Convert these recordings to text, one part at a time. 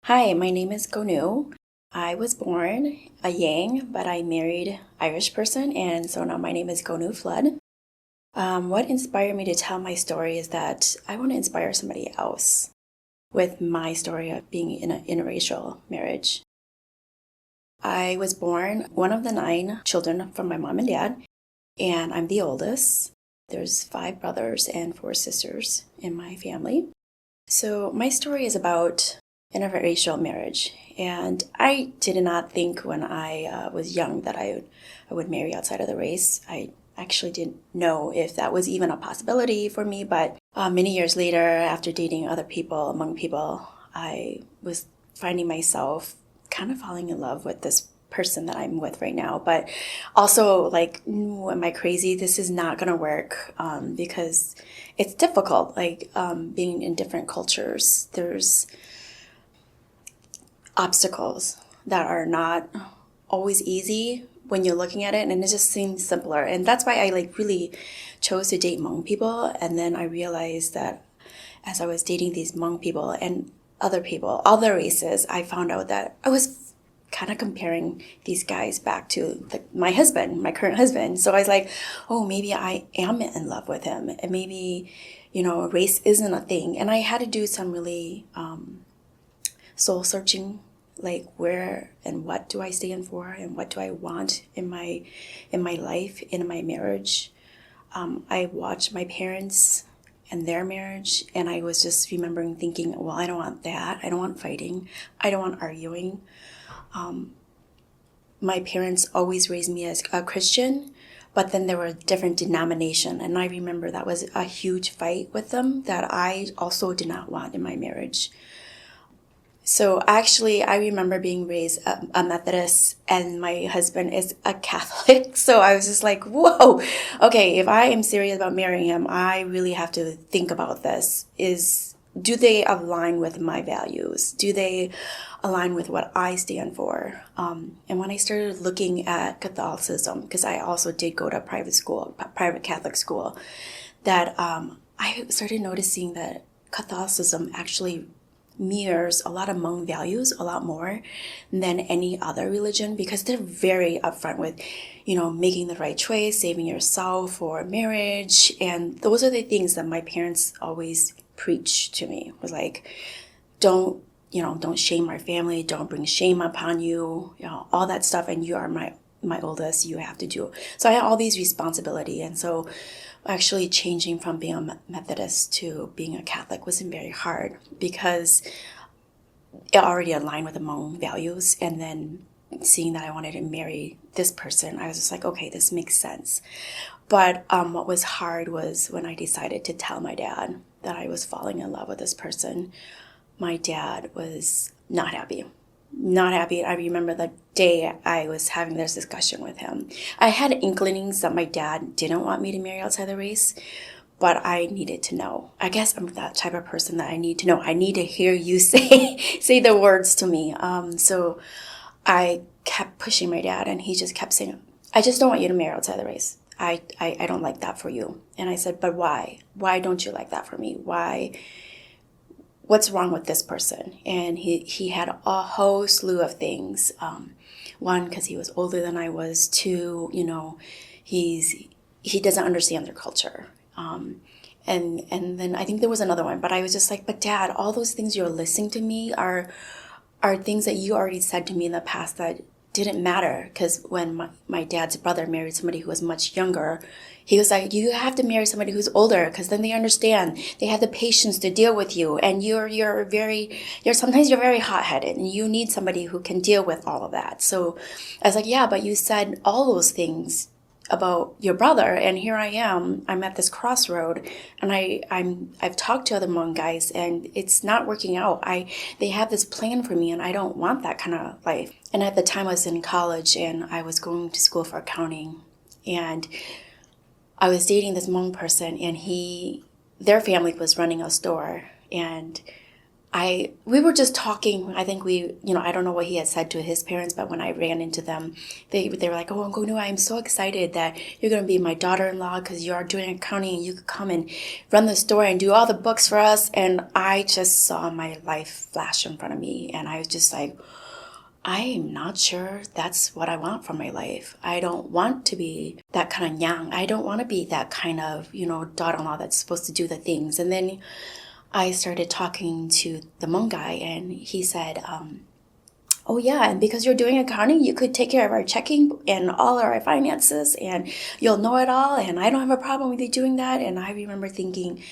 Hi, my name is Kaonou. I was born a Yang, but I married Irish person, and so now my name is Kaonou Flood. What inspired me to tell my story is that I want to inspire somebody else with my story of being in an interracial marriage. I was born one of the 9 children from my mom and dad, and I'm the oldest. There's 5 brothers and 4 sisters in my family. So my story is about interracial marriage, and I did not think when I was young that I would marry outside of the race. I actually didn't know if that was even a possibility for me, but many years later, after dating other people, among people, I was finding myself kind of falling in love with this person that I'm with right now, but also like, no, am I crazy? This is not going to work because it's difficult, like being in different cultures. There's obstacles that are not always easy when you're looking at it, and it just seems simpler. And that's why I like really chose to date Hmong people. And then I realized that as I was dating these Hmong people and other people, other races, I found out that I was kind of comparing these guys back to my husband, my current husband. So I was like, oh, maybe I am in love with him, and maybe, race isn't a thing. And I had to do some really soul searching, like where and what do I stand for and what do I want in my life, in my marriage. I watched my parents and their marriage, and I was just remembering thinking, well, I don't want that. I don't want fighting. I don't want arguing. My parents always raised me as a Christian, but then there were a different denomination, and I remember that was a huge fight with them that I also did not want in my marriage. So actually, I remember being raised a Methodist, and my husband is a Catholic. So I was just like, whoa, okay, if I am serious about marrying him, I really have to think about this. Do they align with my values? Do they align with what I stand for? And when I started looking at Catholicism, because I also did go to private Catholic school, that I started noticing that Catholicism actually mirrors a lot of Hmong values a lot more than any other religion, because they're very upfront with, making the right choice, saving yourself for marriage. And those are the things that my parents always preached to me, was like, don't shame our family, don't bring shame upon you, all that stuff. And you are my oldest, you have to do. So I had all these responsibility. And so actually changing from being a Methodist to being a Catholic wasn't very hard, because it already aligned with the Hmong values. And then seeing that I wanted to marry this person, I was just like, okay, this makes sense. But what was hard was when I decided to tell my dad that I was falling in love with this person. My dad was not happy. Not happy. I remember the day I was having this discussion with him. I had inklings that my dad didn't want me to marry outside the race, but I needed to know. I guess I'm that type of person that I need to know. I need to hear you say the words to me. So I kept pushing my dad, and he just kept saying, I just don't want you to marry outside the race. I don't like that for you. And I said, but why? Why don't you like that for me? Why? What's wrong with this person? And he had a whole slew of things. One, because he was older than I was. Two, he doesn't understand their culture. And then I think there was another one, but I was just like, but Dad, all those things you're listening to me are things that you already said to me in the past that didn't matter. Because when my dad's brother married somebody who was much younger, he was like, you have to marry somebody who's older, because then they understand. They have the patience to deal with you. And sometimes you're very hot-headed, and you need somebody who can deal with all of that. So I was like, yeah, but you said all those things about your brother, and here I am. I'm at this crossroad, and I've talked to other Hmong guys, and it's not working out. They have this plan for me, and I don't want that kind of life. And at the time I was in college, and I was going to school for accounting, and I was dating this Hmong person, and their family was running a store, and we were just talking. I think I don't know what he had said to his parents, but when I ran into them, they were like, "Oh, Uncle Nu, I'm so excited that you're going to be my daughter-in-law because you are doing accounting and you could come and run the store and do all the books for us." And I just saw my life flash in front of me, and I was just like, I am not sure that's what I want from my life. I don't want to be that kind of yang. I don't want to be that kind of, daughter-in-law that's supposed to do the things. And then I started talking to the Hmong guy, and he said, "Oh yeah, and because you're doing accounting, you could take care of our checking and all of our finances, and you'll know it all, and I don't have a problem with you doing that." And I remember thinking,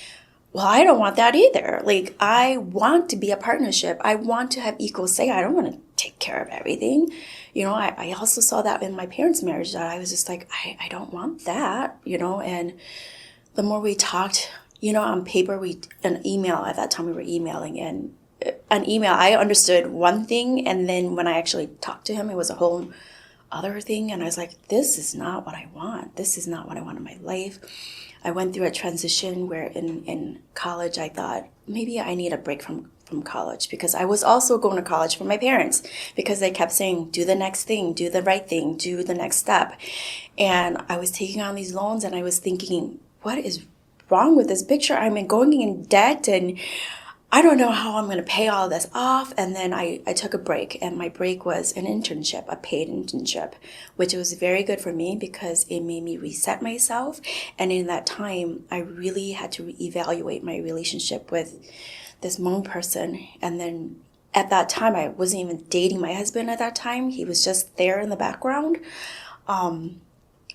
well, I don't want that either. Like, I want to be a partnership. I want to have equal say. I don't want to take care of everything. I also saw that in my parents' marriage, that I was just like, I don't want that, and the more we talked, on paper, an email, at that time we were emailing, and an email, I understood one thing, and then when I actually talked to him, it was a whole other thing, and I was like, this is not what I want. This is not what I want in my life. I went through a transition where in college, I thought, maybe I need a break from college, because I was also going to college for my parents, because they kept saying, do the next thing, do the right thing, do the next step. And I was taking on these loans, and I was thinking, what is wrong with this picture? I'm going in debt, and I don't know how I'm going to pay all this off. And then I took a break, and my break was an internship, a paid internship, which was very good for me because it made me reset myself. And in that time, I really had to evaluate my relationship with this Hmong person. And then at that time, I wasn't even dating my husband at that time. He was just there in the background. And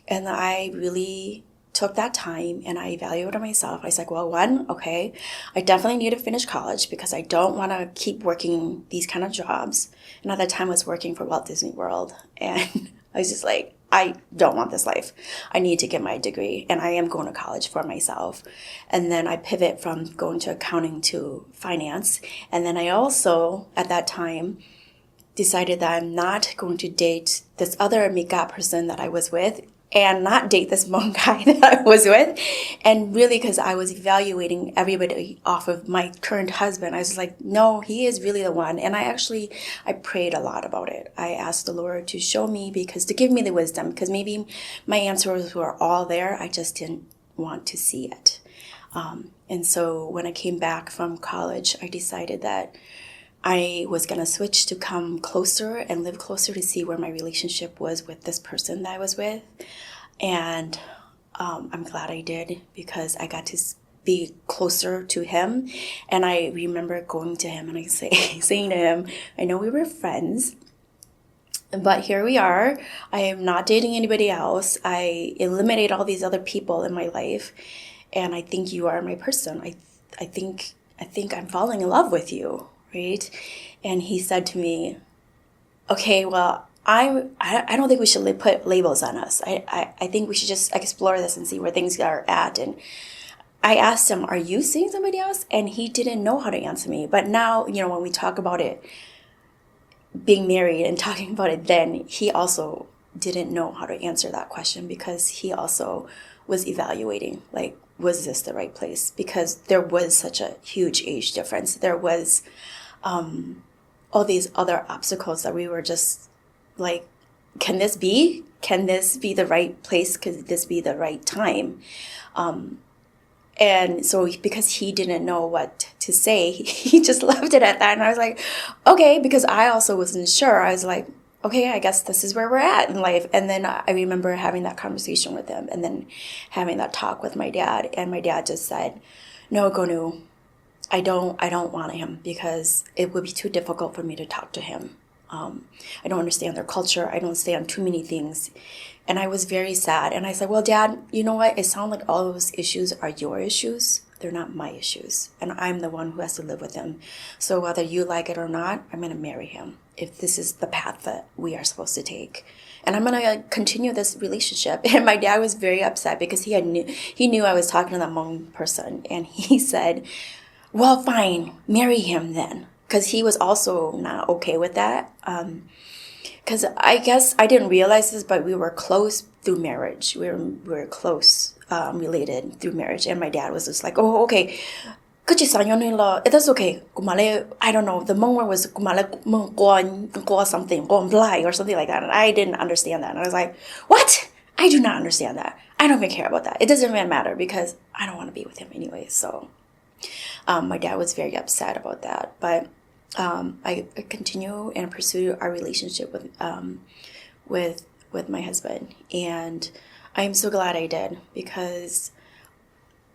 I really took that time and I evaluated myself. I was like, well, okay, I definitely need to finish college because I don't want to keep working these kind of jobs. And at that time I was working for Walt Disney World. And I was just like, I don't want this life. I need to get my degree, and I am going to college for myself. And then I pivot from going to accounting to finance. And then I also, at that time, decided that I'm not going to date this other Mika person that I was with, and not date this Hmong guy that I was with. And really, because I was evaluating everybody off of my current husband, I was like, no, he is really the one. And I prayed a lot about it. I asked the Lord to show me, to give me the wisdom, because maybe my answers were all there. I just didn't want to see it. And so when I came back from college, I decided that I was going to switch to come closer and live closer to see where my relationship was with this person that I was with. And I'm glad I did, because I got to be closer to him. And I remember going to him and saying to him, I know we were friends, but here we are. I am not dating anybody else. I eliminate all these other people in my life. And I think you are my person. I think I'm falling in love with you. Right? And he said to me, okay, well, I don't think we should put labels on us. I think we should just explore this and see where things are at. And I asked him, are you seeing somebody else? And he didn't know how to answer me. But now, when we talk about it, being married and talking about it then, he also didn't know how to answer that question, because he also was evaluating, like, was this the right place? Because there was such a huge age difference. There was all these other obstacles that we were just like, can this be the right place? Could this be the right time? And so because he didn't know what to say, he just left it at that. And I was like, okay, because I also wasn't sure. I was like, okay, I guess this is where we're at in life. And then I remember having that conversation with him, and then having that talk with my dad. And my dad just said, no, Kaonou, I don't want him, because it would be too difficult for me to talk to him. I don't understand their culture. I don't understand too many things. And I was very sad. And I said, well, Dad, you know what? It sounds like all those issues are your issues. They're not my issues. And I'm the one who has to live with him. So whether you like it or not, I'm going to marry him, if this is the path that we are supposed to take. And I'm going to continue this relationship. And my dad was very upset, because he knew I was talking to that Hmong person. And he said, well, fine, marry him then. Because he was also not okay with that. Because I guess I didn't realize this, but we were close through marriage. We were close related through marriage. And my dad was just like, oh, okay, Good you son it's okay. Kumale, I don't know. The Hmong word was kumale go something, go blind or something like that. And I didn't understand that. And I was like, what? I do not understand that. I don't even care about that. It doesn't even matter because I don't want to be with him anyway. So my dad was very upset about that. But I continue and pursue our relationship with my husband. And I'm so glad I did, because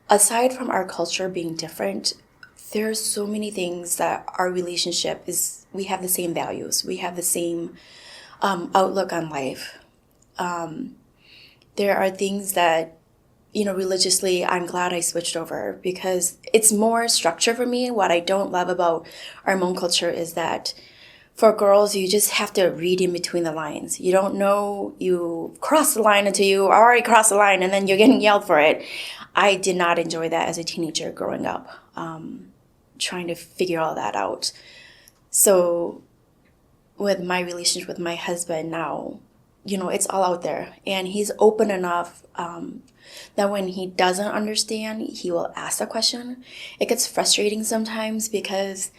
aside from our culture being different, there's so many things that our relationship is, we have the same values. We have the same outlook on life. There are things that, religiously, I'm glad I switched over because it's more structure for me. What I don't love about our Hmong culture is that for girls, you just have to read in between the lines. You don't know you cross the line until you already crossed the line and then you're getting yelled for it. I did not enjoy that as a teenager growing up, trying to figure all that out. So with my relationship with my husband now, it's all out there. And he's open enough that when he doesn't understand, he will ask a question. It gets frustrating sometimes because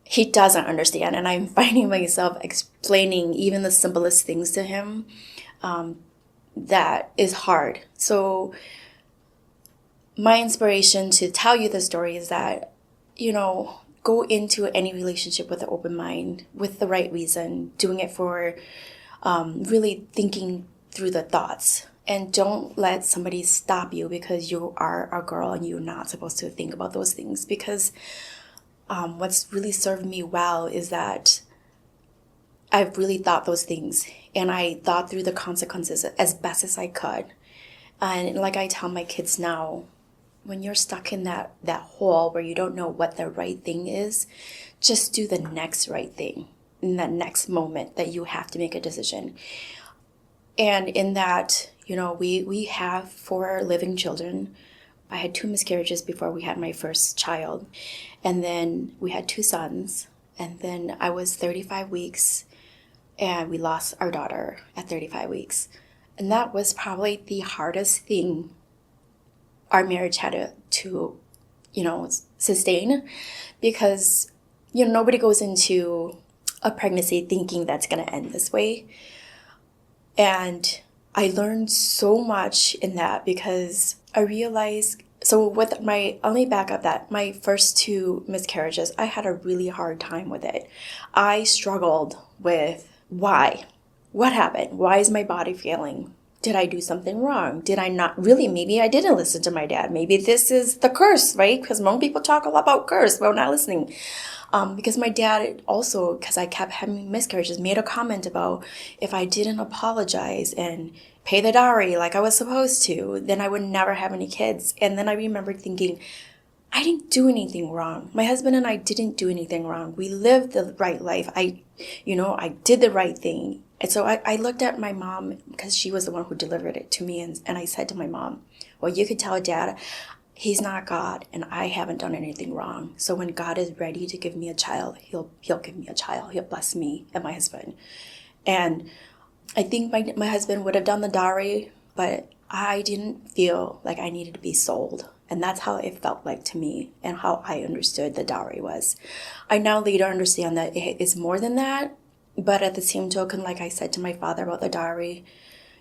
he doesn't understand. And I'm finding myself explaining even the simplest things to him. That is hard. So my inspiration to tell you the story is that, go into any relationship with an open mind, with the right reason, doing it for really thinking through the thoughts. And don't let somebody stop you because you are a girl and you're not supposed to think about those things. Because what's really served me well is that I've really thought those things. And I thought through the consequences as best as I could. And like I tell my kids now, when you're stuck in that hole where you don't know what the right thing is, just do the next right thing in that next moment that you have to make a decision. And in that, we have 4 living children. I had 2 miscarriages before we had my first child. And then we had 2 sons. And then I was 35 weeks and we lost our daughter at 35 weeks. And that was probably the hardest thing our marriage had to sustain, because, nobody goes into a pregnancy thinking that's going to end this way. And I learned so much in that because I realized, so with let me back up that my first 2 miscarriages, I had a really hard time with it. I struggled with why? What happened? Why is my body failing? Did I do something wrong? Did I not really? Maybe I didn't listen to my dad. Maybe this is the curse, right? Because Hmong people talk a lot about curse while not listening. Because my dad also, because I kept having miscarriages, made a comment about if I didn't apologize and pay the dowry like I was supposed to, then I would never have any kids. And then I remember thinking, I didn't do anything wrong. My husband and I didn't do anything wrong. We lived the right life. I did the right thing. And so I looked at my mom, because she was the one who delivered it to me. And I said to my mom, well, you could tell Dad, he's not God and I haven't done anything wrong. So when God is ready to give me a child, he'll give me a child. He'll bless me and my husband. And I think my husband would have done the dowry, but I didn't feel like I needed to be sold. And that's how it felt like to me and how I understood the dowry was. I now later understand that it's more than that. But at the same token, like I said to my father about the dowry,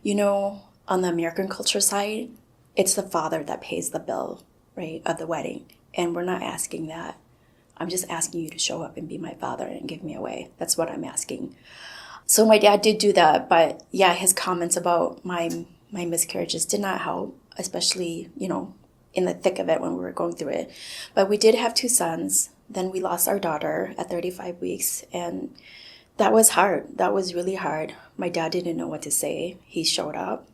on the American culture side, it's the father that pays the bill, right, of the wedding. And we're not asking that. I'm just asking you to show up and be my father and give me away. That's what I'm asking. So my dad did do that. But yeah, his comments about my miscarriages did not help, especially, in the thick of it when we were going through it. But we did have 2 sons. Then we lost our daughter at 35 weeks. And that was hard. That was really hard. My dad didn't know what to say. He showed up.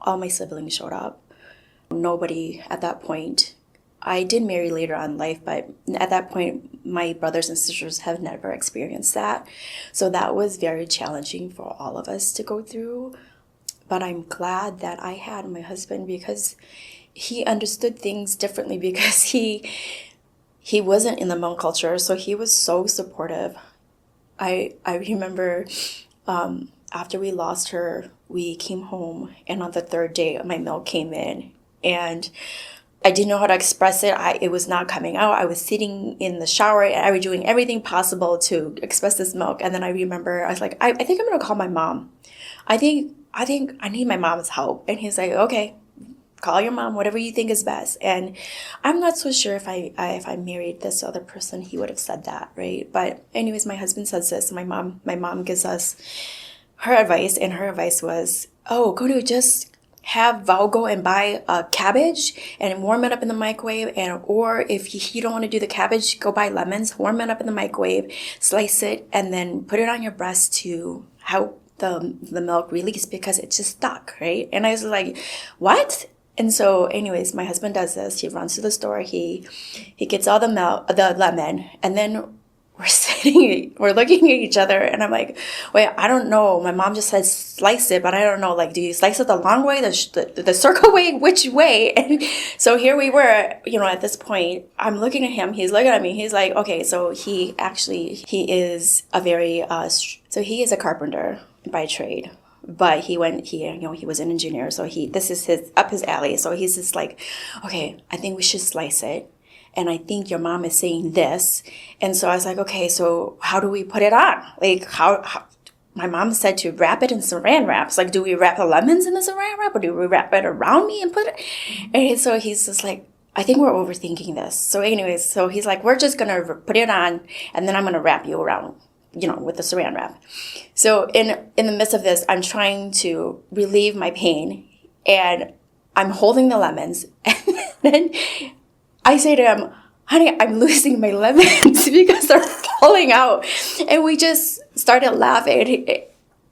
All my siblings showed up. Nobody at that point. I did marry later on in life, but at that point, my brothers and sisters have never experienced that. So that was very challenging for all of us to go through. But I'm glad that I had my husband, because he understood things differently, because he wasn't in the Hmong culture, so he was so supportive. I remember after we lost her, we came home, and on the 3rd day, my milk came in. And I didn't know how to express it. It was not coming out. I was sitting in the shower and I was doing everything possible to express this milk. And then I remember I was like, I think I'm going to call my mom. I think I need my mom's help. And he's like, okay, call your mom, whatever you think is best. And I'm not so sure if I married this other person, he would have said that, right? But anyways, my husband says this. My mom gives us her advice, and her advice was, oh, just have Val go and buy a cabbage and warm it up in the microwave, or if you don't want to do the cabbage, go buy lemons, warm it up in the microwave, slice it, and then put it on your breast to help the milk release because it's just stuck, right? And I was like, what? And so anyways, my husband does this. He runs to the store, he gets all the lemon, and then we're looking at each other, and I'm like, wait, I don't know. My mom just says slice it, but I don't know. Like, do you slice it the long way, the circle way, which way? And so here we were, at this point, I'm looking at him. He's looking at me. He's like, okay, so he is he is a carpenter by trade. But he was an engineer. So this is up his alley. So he's just like, okay, I think we should slice it. And I think your mom is saying this. And so I was like, okay, so how do we put it on? Like, how my mom said to wrap it in saran wraps. Like, do we wrap the lemons in the saran wrap, or do we wrap it around me and put it? And so he's just like, I think we're overthinking this. So anyways, so he's like, we're just going to put it on, and then I'm going to wrap you around, with the saran wrap. So in the midst of this, I'm trying to relieve my pain, and I'm holding the lemons. And then I say to him, honey, I'm losing my lemons because they're falling out. And we just started laughing,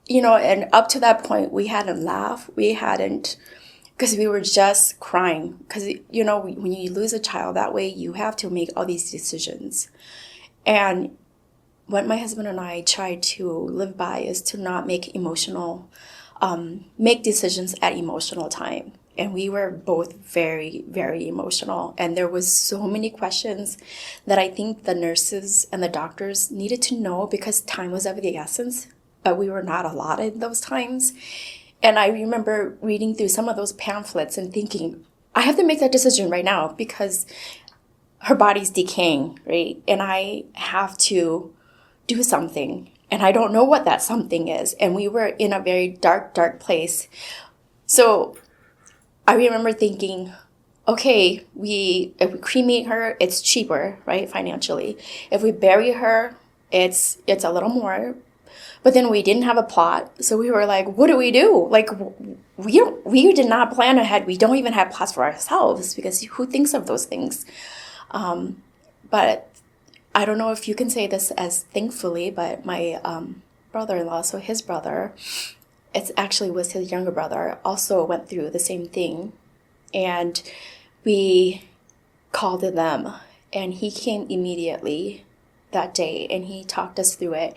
and up to that point, we hadn't laughed. We hadn't, because we were just crying. Because, when you lose a child that way, you have to make all these decisions. And what my husband and I try to live by is to not make decisions at emotional time. And we were both very, very emotional. And there was so many questions that I think the nurses and the doctors needed to know because time was of the essence, but we were not allotted those times. And I remember reading through some of those pamphlets and thinking, I have to make that decision right now because her body's decaying, right? And I have to do something. And I don't know what that something is. And we were in a very dark, dark place. So I remember thinking, okay, if we cremate her, it's cheaper, right, financially. If we bury her, it's a little more. But then we didn't have a plot, so we were like, what do we do? Like, we did not plan ahead. We don't even have plots for ourselves because who thinks of those things? But I don't know if you can say this as thankfully, but my brother-in-law, so his brother, it actually was his younger brother, also went through the same thing. And we called them, and he came immediately that day, and he talked us through it.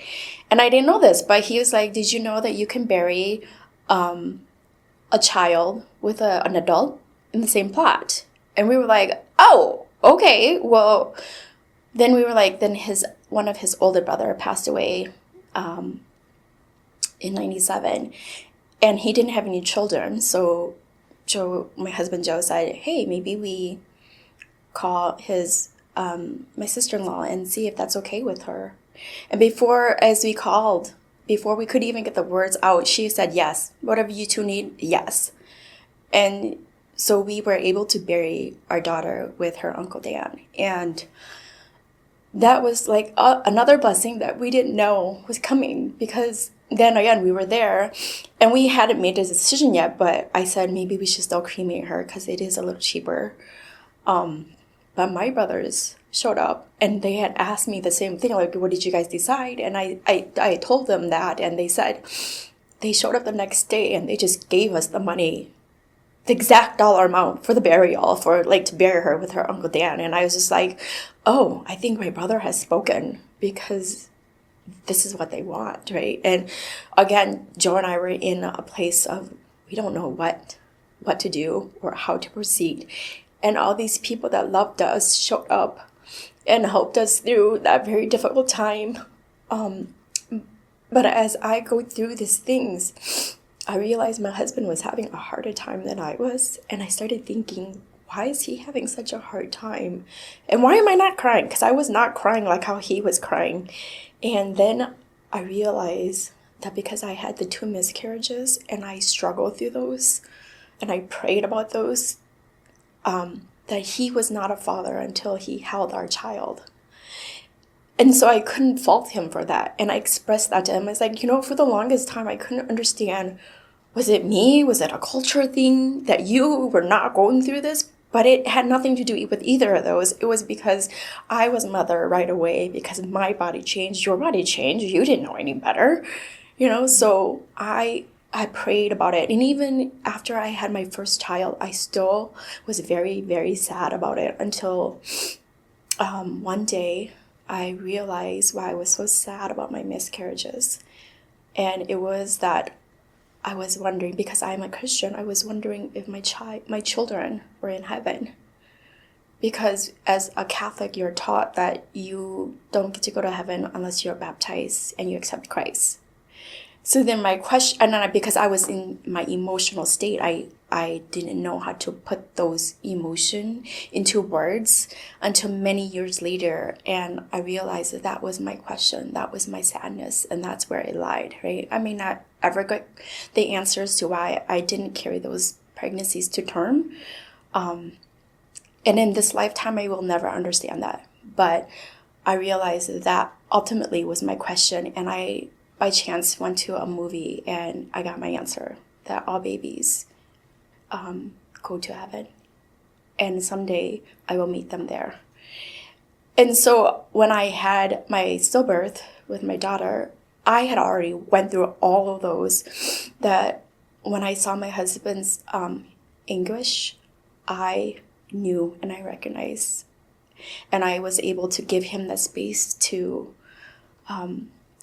And I didn't know this, but he was like, did you know that you can bury a child with an adult in the same plot? And we were like, oh, okay. Well, then we were like, then one of his older brother passed away in 97, and he didn't have any children. So my husband Joe said, hey, maybe we call my sister-in-law and see if that's okay with her. And before we could even get the words out, she said, yes, whatever you two need, yes. And so we were able to bury our daughter with her Uncle Dan. And that was like another blessing that we didn't know was coming, because then again, we were there and we hadn't made a decision yet, but I said maybe we should still cremate her because it is a little cheaper. But my brothers showed up and they had asked me the same thing, like, what did you guys decide? And I told them that, and they said they showed up the next day and they just gave us the money, the exact dollar amount for the burial, for like to bury her with her Uncle Dan. And I was just like, oh, I think my brother has spoken, because this is what they want, right? And again, Joe and I were in a place of we don't know what to do or how to proceed. And all these people that loved us showed up and helped us through that very difficult time. But as I go through these things, I realized my husband was having a harder time than I was. And I started thinking, why is he having such a hard time? And why am I not crying? Because I was not crying like how he was crying. And then I realized that because I had the 2 miscarriages and I struggled through those and I prayed about those, that he was not a father until he held our child. And so I couldn't fault him for that. And I expressed that to him. I was like, for the longest time, I couldn't understand, was it me? Was it a culture thing that you were not going through this? But it had nothing to do with either of those. It was because I was a mother right away, because my body changed, your body changed. You didn't know any better, So I prayed about it. And even after I had my first child, I still was very, very sad about it until one day I realized why I was so sad about my miscarriages. And it was that I was wondering, because I'm a Christian, I was wondering if my children were in heaven. Because as a Catholic, you're taught that you don't get to go to heaven unless you're baptized and you accept Christ. So then my question, and then because I was in my emotional state, I didn't know how to put those emotion into words until many years later. And I realized that was my question. That was my sadness. And that's where it lied, right? I may not ever get the answers to why I didn't carry those pregnancies to term. And in this lifetime, I will never understand that. But I realized that ultimately was my question. And I, by chance, went to a movie and I got my answer that all babies go to heaven, and someday I will meet them there. And so when I had my stillbirth with my daughter, I had already went through all of those, that when I saw my husband's anguish, I knew and I recognized, and I was able to give him the space to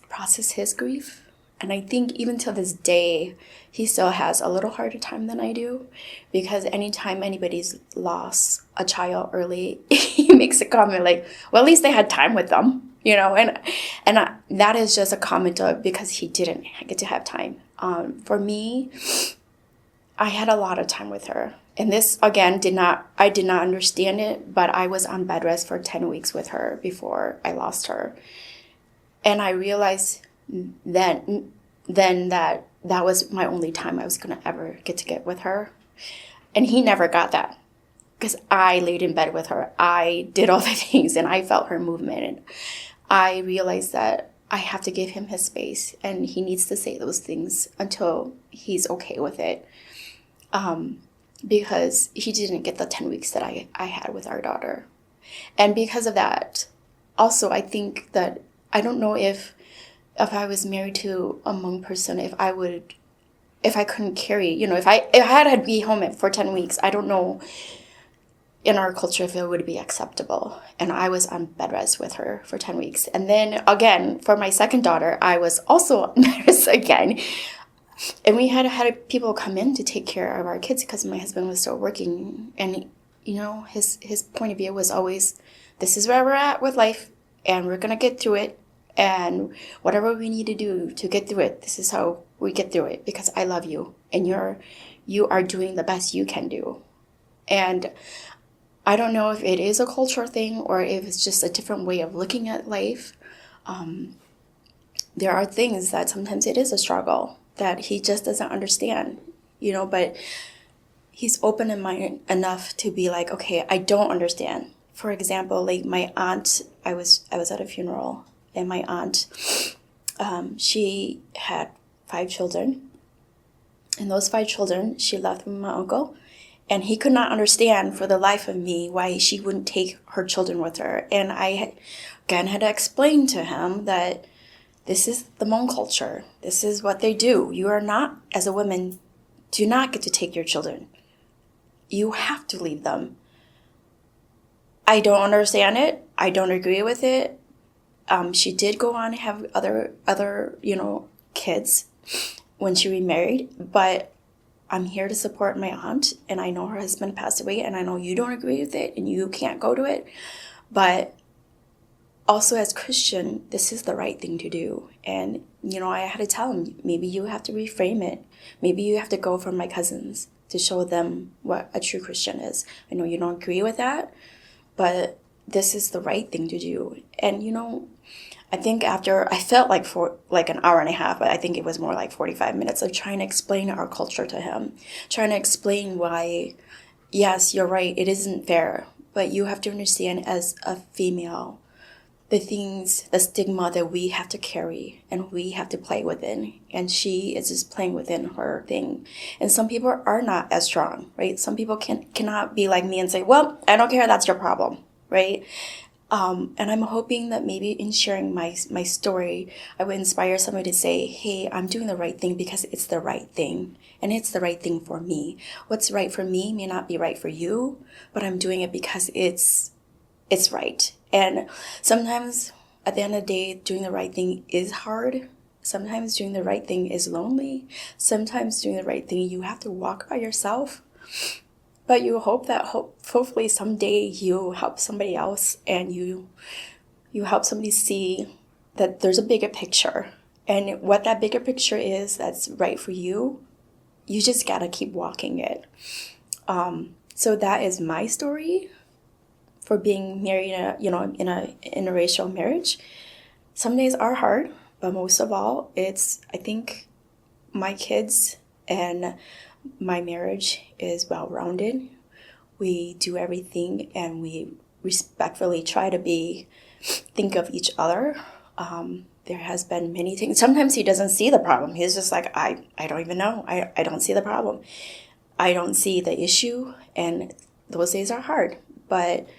process his grief. And I think even to this day, he still has a little harder time than I do, because anytime anybody's lost a child early, he makes a comment like, well, at least they had time with them, and that is just a comment because he didn't get to have time. For me, I had a lot of time with her. And this, again, I did not understand it, but I was on bed rest for 10 weeks with her before I lost her. And I realized then that was my only time I was going to ever get with her. And he never got that, because I laid in bed with her. I did all the things and I felt her movement. And I realized that I have to give him his space, and he needs to say those things until he's okay with it. Because he didn't get the 10 weeks that I had with our daughter. And because of that, also, I think that I don't know if I was married to a Hmong person, if I couldn't carry, if I had to be home for 10 weeks, I don't know in our culture if it would be acceptable. And I was on bed rest with her for 10 weeks. And then again, for my second daughter, I was also on bed rest again. And we had people come in to take care of our kids because my husband was still working. And, his point of view was always, this is where we're at with life, and we're going to get through it. And whatever we need to do to get through it, this is how we get through it, because I love you and you are doing the best you can do. And I don't know if it is a cultural thing or if it's just a different way of looking at life. There are things that sometimes it is a struggle that he just doesn't understand, but he's open in mind enough to be like, okay, I don't understand. For example, like my aunt, I was at a funeral. And my aunt, she had 5 children. And those 5 children, she left with my uncle. And he could not understand for the life of me why she wouldn't take her children with her. And I, again, had to explain to him that this is the Hmong culture. This is what they do. You are not, as a woman, do not get to take your children. You have to leave them. I don't understand it. I don't agree with it. She did go on to have other kids when she remarried, but I'm here to support my aunt, and I know her husband passed away, and I know you don't agree with it, and you can't go to it, but also as Christian, this is the right thing to do. And, I had to tell him, maybe you have to reframe it. Maybe you have to go from my cousins to show them what a true Christian is. I know you don't agree with that, but this is the right thing to do. And I think after, I felt like for like an hour and a half, but I think it was more like 45 minutes of trying to explain our culture to him, trying to explain why, yes, you're right, it isn't fair, but you have to understand as a female, the stigma that we have to carry and we have to play within. And she is just playing within her thing. And some people are not as strong, right? Some people cannot be like me and say, well, I don't care, that's your problem, right? And I'm hoping that maybe in sharing my story, I would inspire somebody to say, hey, I'm doing the right thing because it's the right thing. And it's the right thing for me. What's right for me may not be right for you, but I'm doing it because it's right. And sometimes at the end of the day, doing the right thing is hard. Sometimes doing the right thing is lonely. Sometimes doing the right thing, you have to walk by yourself. But you hope that hopefully someday you help somebody else and you help somebody see that there's a bigger picture. And what that bigger picture is that's right for you, you just gotta keep walking it. So that is my story for being married in a interracial marriage. Some days are hard, but most of all, I think my kids and my marriage is well-rounded. We do everything and we respectfully try to think of each other. There has been many things. Sometimes he doesn't see the problem. He's just like, I don't even know. I don't see the problem. I don't see the issue. And those days are hard. But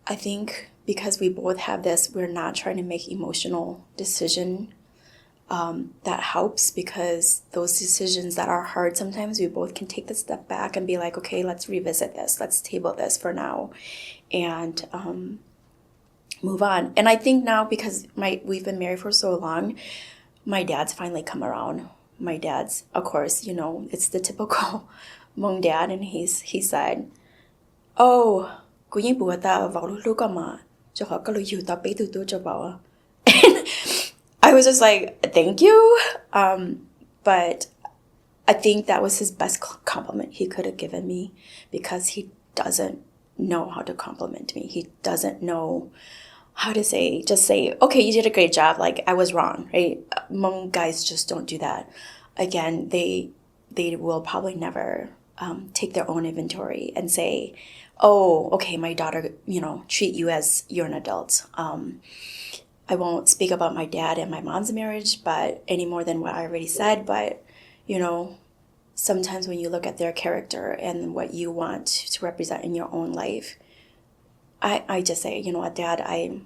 I think because we both have this, we're not trying to make emotional decision. That helps because those decisions that are hard, sometimes we both can take the step back and be like, okay, let's revisit this. Let's table this for now and move on. And I think now because we've been married for so long, my dad's finally come around. My dad's, of course, it's the typical Hmong dad. And he said, oh, cô yên bùa ta vào lúc có mà cho họ có lưu ta bé từ cho bảo. I was just like, thank you. But I think that was his best compliment he could have given me because he doesn't know how to compliment me. He doesn't know how to just say, okay, you did a great job. Like, I was wrong, right? Hmong guys just don't do that. Again, they will probably never take their own inventory and say, oh, okay, my daughter, treat you as you're an adult. I won't speak about my dad and my mom's marriage, but any more than what I already said. But, sometimes when you look at their character and what you want to represent in your own life, I just say, you know what, Dad, I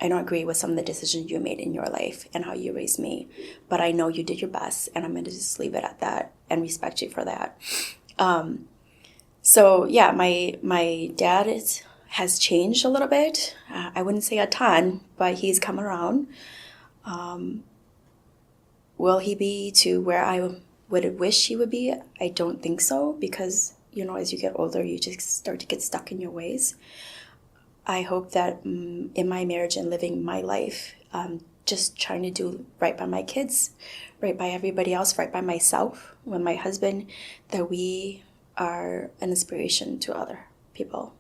don't agree with some of the decisions you made in your life and how you raised me, but I know you did your best, and I'm going to just leave it at that and respect you for that. So yeah, my dad has changed a little bit. I wouldn't say a ton, but he's come around. Will he be to where I would wish he would be? I don't think so, because, as you get older, you just start to get stuck in your ways. I hope that in my marriage and living my life, just trying to do right by my kids, right by everybody else, right by myself, with my husband, that we are an inspiration to other people.